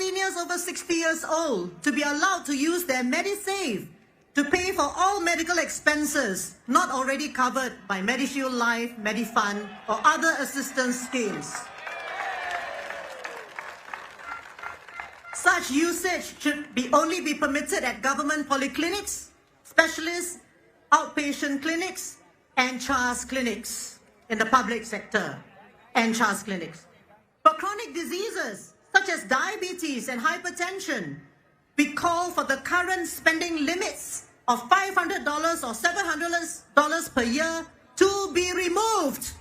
seniors over 60 years old to be allowed to use their MediSave to pay for all medical expenses not already covered by MediShield Life, MediFund, or other assistance schemes. Such usage should only be permitted at government polyclinics, specialists, outpatient clinics, and CHAS clinics in the public sector, and CHAS clinics. For chronic diseases such as diabetes and hypertension, we call for the current spending limits of $500 or $700 per year to be removed.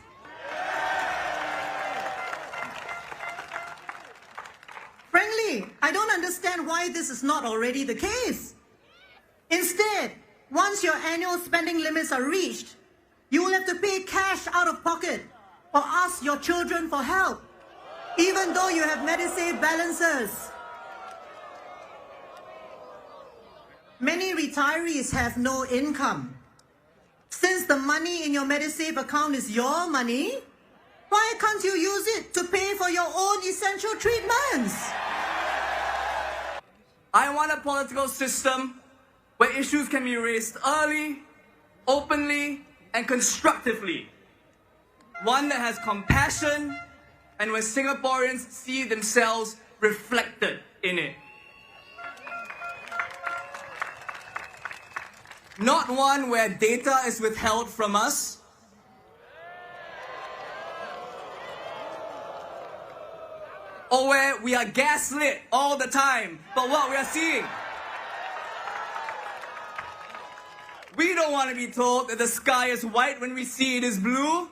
Frankly, I don't understand why this is not already the case. Instead, once your annual spending limits are reached, you will have to pay cash out of pocket or ask your children for help, even though you have MediSave balances. Many retirees have no income. Since the money in your MediSave account is your money, why can't you use it to pay for your own essential treatments? I want a political system where issues can be raised early, openly, and constructively. One that has compassion and where Singaporeans see themselves reflected in it. Not one where data is withheld from us, or where we are gaslit all the time by what we are seeing. We don't want to be told that the sky is white when we see it is blue.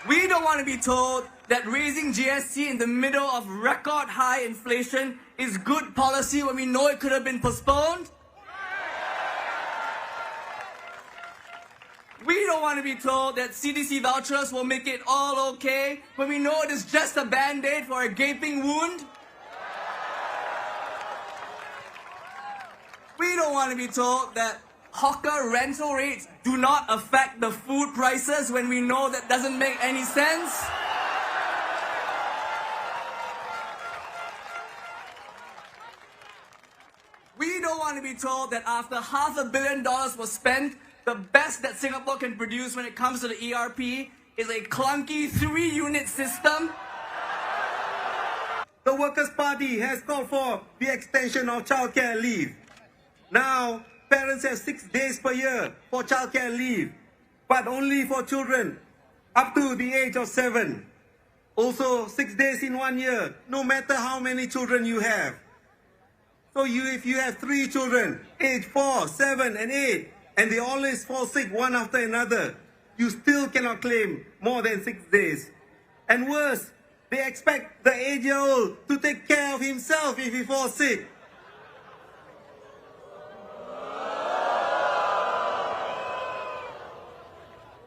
We don't want to be told that raising GST in the middle of record high inflation is good policy when we know it could have been postponed. We don't want to be told that CDC vouchers will make it all okay when we know it is just a band-aid for a gaping wound. We don't want to be told that hawker rental rates do not affect the food prices when we know that doesn't make any sense. We don't want to be told that after $500 million was spent, the best that Singapore can produce when it comes to the ERP is a clunky 3-unit system. The Workers' Party has called for the extension of childcare leave. Now, parents have 6 days per year for childcare leave, but only for children up to the age of 7. Also, 6 days in 1 year, no matter how many children you have. So if you have 3 children, age 4, 7, and 8, and they always fall sick one after another, you still cannot claim more than 6 days. And worse, they expect the 8-year-old to take care of himself if he falls sick.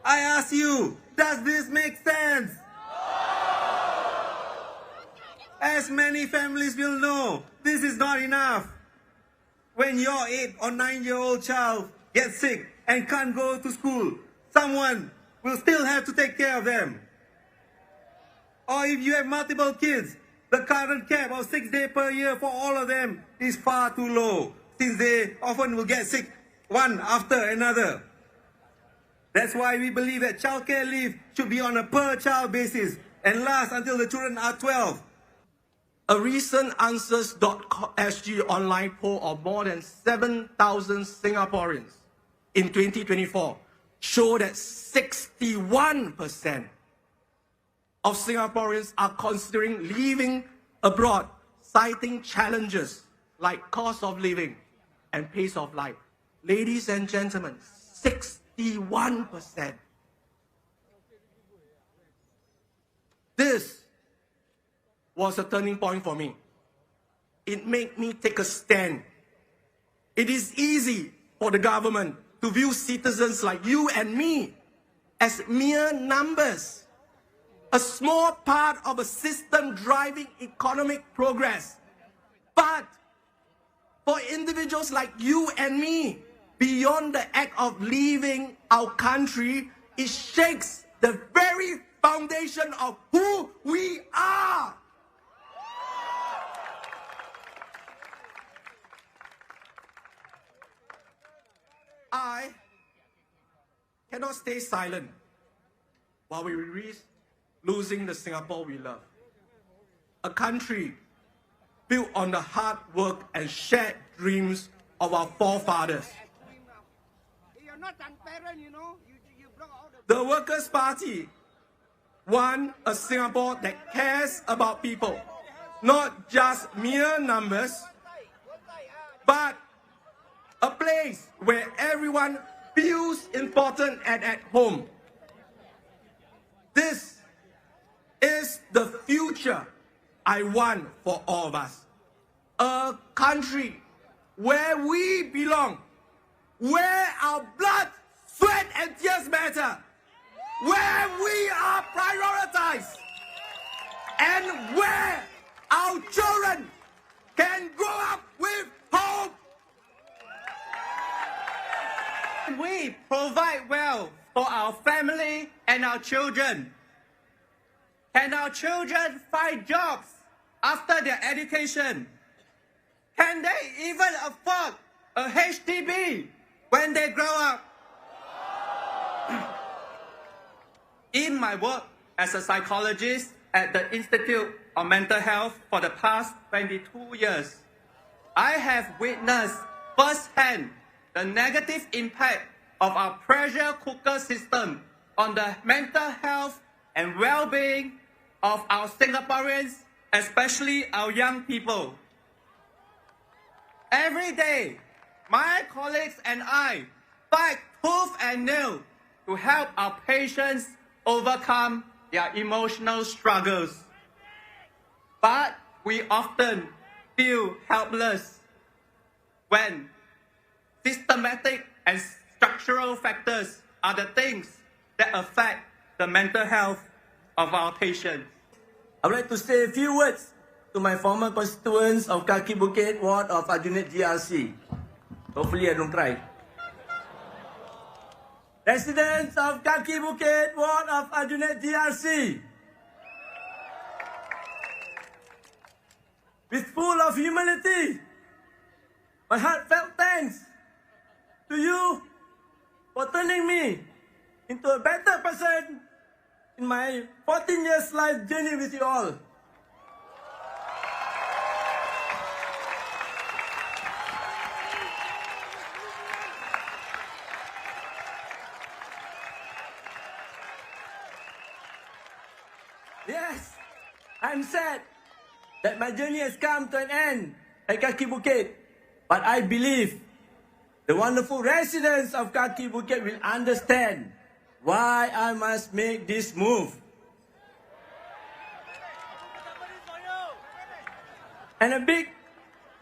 I ask you, does this make sense? As many families will know, this is not enough. When your 8 or 9-year-old child gets sick and can't go to school, someone will still have to take care of them. Or if you have multiple kids, the current cap of 6 days per year for all of them is far too low, since they often will get sick one after another. That's why we believe that childcare leave should be on a per-child basis and last until the children are 12. A recent Answers.sg online poll of more than 7,000 Singaporeans in 2024 showed that 61% of Singaporeans are considering leaving abroad, citing challenges like cost of living and pace of life. Ladies and gentlemen, 61%. This was a turning point for me. It made me take a stand. It is easy for the government to view citizens like you and me as mere numbers, a small part of a system driving economic progress. But for individuals like you and me, beyond the act of leaving our country, it shakes the very foundation of who we are. I cannot stay silent while we risk losing the Singapore we love. A country built on the hard work and shared dreams of our forefathers. You're not transparent, you know. You block all The Workers' Party want a Singapore that cares about people, not just mere numbers, but a place where everyone feels important and at home. This is the future I want for all of us. A country where we belong, where our blood, sweat and tears matter, where we are prioritized, and where our children can grow up with hope. We provide well for our family and our children. Can our children find jobs after their education? Can they even afford a HDB when they grow up? In my work as a psychologist at the Institute of Mental Health for the past 22 years, I have witnessed firsthand the negative impact of our pressure cooker system on the mental health and well-being of our Singaporeans, especially our young people. Every day, my colleagues and I fight tooth and nail to help our patients overcome their emotional struggles. But we often feel helpless when systematic and structural factors are the things that affect the mental health of our patients. I would like to say a few words to my former constituents of Kaki Bukit ward of Aljunied GRC. Hopefully I don't cry. Residents of Kaki Bukit ward of Aljunied GRC, with full of humility, my heartfelt thanks to you for turning me into a better person in my 14 years life journey with you all. Yes, I'm sad that my journey has come to an end at Kaki Bukit, but I believe the wonderful residents of Kaki Bukit will understand why I must make this move. And a big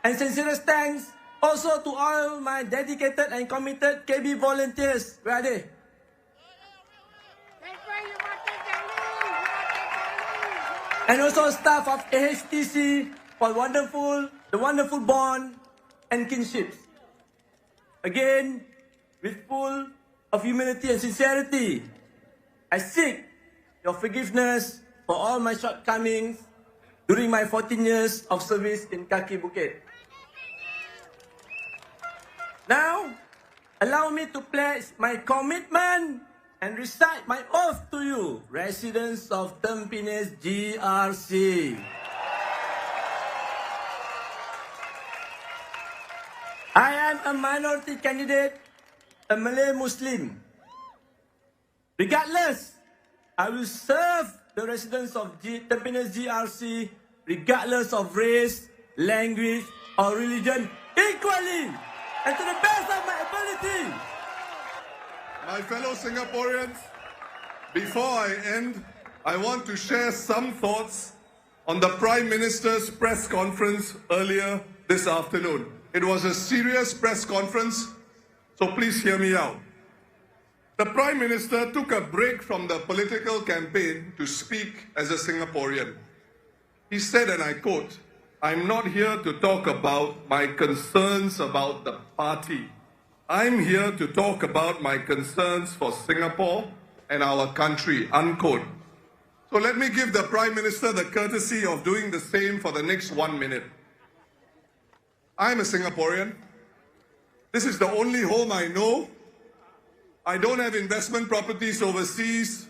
and sincerest thanks also to all my dedicated and committed KB volunteers. Where are they? And also staff of AHTC for the wonderful bond and kinships. Again, with full of humility and sincerity, I seek your forgiveness for all my shortcomings during my 14 years of service in Kaki Bukit. Now, allow me to pledge my commitment and recite my oath to you, residents of Tampines GRC. I am a minority candidate, a Malay Muslim. Regardless, I will serve the residents of Tampines GRC regardless of race, language, or religion equally and to the best of my ability. My fellow Singaporeans, before I end, I want to share some thoughts on the Prime Minister's press conference earlier this afternoon. It was a serious press conference, so please hear me out. The Prime Minister took a break from the political campaign to speak as a Singaporean. He said, and I quote, "I'm not here to talk about my concerns about the party. I'm here to talk about my concerns for Singapore and our country, unquote. So let me give the Prime Minister the courtesy of doing the same for the next 1 minute. I'm a Singaporean. This is the only home I know. I don't have investment properties overseas.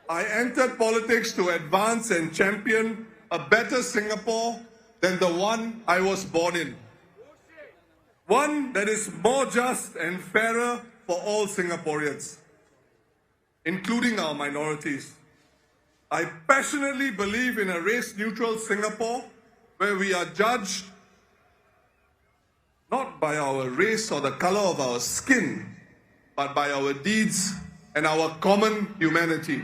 I entered politics to advance and champion a better Singapore than the one I was born in. One that is more just and fairer for all Singaporeans, including our minorities. I passionately believe in a race-neutral Singapore where we are judged not by our race or the color of our skin, but by our deeds and our common humanity.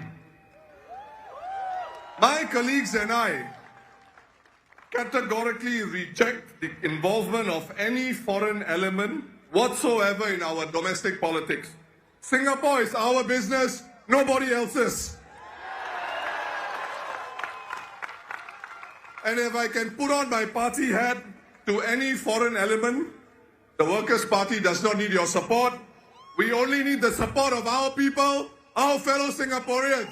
My colleagues and I categorically reject the involvement of any foreign element whatsoever in our domestic politics. Singapore is our business, nobody else's. And if I can put on my party hat to any foreign element, the Workers' Party does not need your support. We only need the support of our people, our fellow Singaporeans.